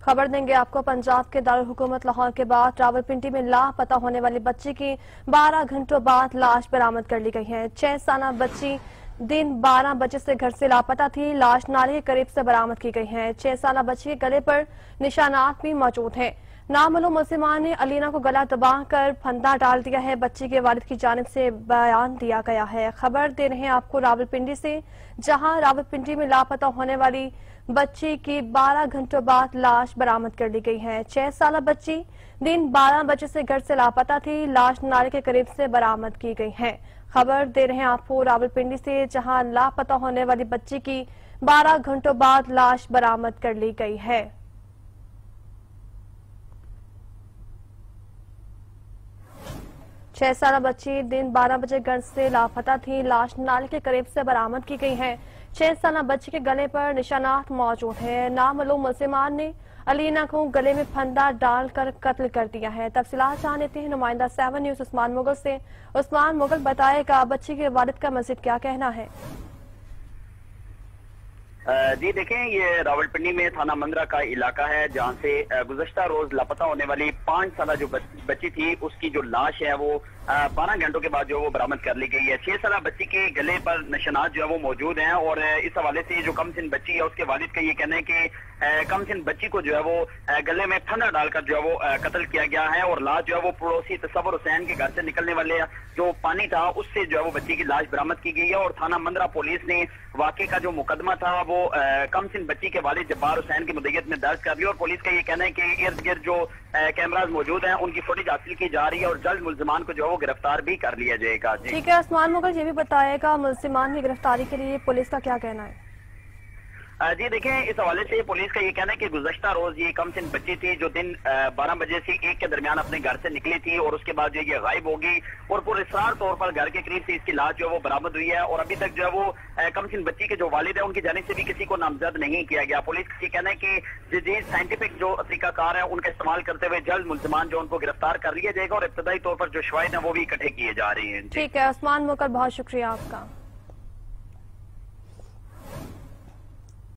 खबर देंगे आपको। पंजाब के दारुल हुकूमत लाहौर के बाद रावलपिंडी में लापता होने वाली बच्ची की 12 घंटों बाद लाश बरामद कर ली गई है। 6 साल बच्ची दिन 12 बजे से घर से लापता थी। लाश नाले के करीब से बरामद की गई है। 6 साल बच्ची के गले पर निशानात भी मौजूद हैं। नामालूम मुलजिमान ने अलीना को गला दबाकर फंदा डाल दिया है। बच्ची के वालिद की जानिब से बयान दिया गया है। खबर दे रहे हैं आपको रावलपिंडी से, जहां रावलपिंडी में लापता होने वाली बच्ची की 12 घंटों बाद लाश बरामद कर ली गई है। 6 साल बच्ची दिन 12 बजे से घर से लापता थी। लाश नाले के करीब से बरामद की गई है। खबर दे रहे हैं आपको रावलपिंडी से, जहां लापता होने वाली बच्ची की 12 घंटों बाद लाश बरामद कर ली गई है। छह साल बच्ची दिन 12 बजे घर से लापता थी। लाश नाले के करीब से बरामद की गई है। 6 साल बच्ची के गले पर निशानात मौजूद हैं। नामालूम मुलजिमान ने अलीना को गले में फंदा डालकर कत्ल कर दिया है। तफसीलात जान लेते हैं नुमाइंदा 7 न्यूज़ उस्मान मुगल से। उस्मान मुगल, बताएगा बच्ची के वालिद का मज़ीद क्या कहना है? जी देखें, ये रावलपिंडी में थाना मंदरा का इलाका है, जहां से गुज़श्ता रोज लापता होने वाली 5 साल जो बच्ची थी, उसकी जो लाश है वो 12 घंटों के बाद जो वो बरामद कर ली गई है। 6 साल बच्ची के गले पर निशानात जो है वो मौजूद हैं और इस हवाले से जो कमसिन बच्ची है उसके वालिद का ये कहना है कि कमसिन बच्ची को जो है वो गले में फंदा डालकर जो है वो कत्ल किया गया है और लाश जो है वो पड़ोसी तसव्वुर हुसैन के घर से निकलने वाले जो पानी था उससे जो है वो बच्ची की लाश बरामद की गई है। और थाना मंदरा पुलिस ने वाकई का जो मुकदमा था वो कमसिन बच्ची के वालिद जब्बार हुसैन की मुद्दत में दर्ज कर दिया और पुलिस का ये कहना है कि इर्द गिर्द जो कैमराज मौजूद हैं उनकी फुटेज हासिल की जा रही है और जल्द मुलजिमान को जो है वो गिरफ्तार भी कर लिया जाएगा। ठीक है उस्मान मुगल, ये भी बताएगा मुलजिमान की गिरफ्तारी के लिए पुलिस का क्या कहना है? जी देखें, इस हवाले से पुलिस का ये कहना है कि गुज़श्ता रोज ये कमसिन बच्ची थी जो दिन 12 बजे से 1 के दरमियान अपने घर से निकली थी और उसके बाद जो ये गायब होगी और पुरअसरार तौर पर घर के करीब से इसकी लाश जो है वो बरामद हुई है और अभी तक जो है वो कमसिन बच्ची के जो वालिद है उनकी जानिब से भी किसी को नामजद नहीं किया गया। पुलिस का ये कहना है कि जदीद साइंटिफिक जो तरीकाकार है उनका इस्तेमाल करते हुए जल्द मुलजिमान जो उनको गिरफ्तार कर लिया जाएगा और इब्तदाई तौर पर जो शवाहिद है वो भी इकट्ठे किए जा रहे हैं। ठीक है उस्मान मुगल, बहुत शुक्रिया आपका।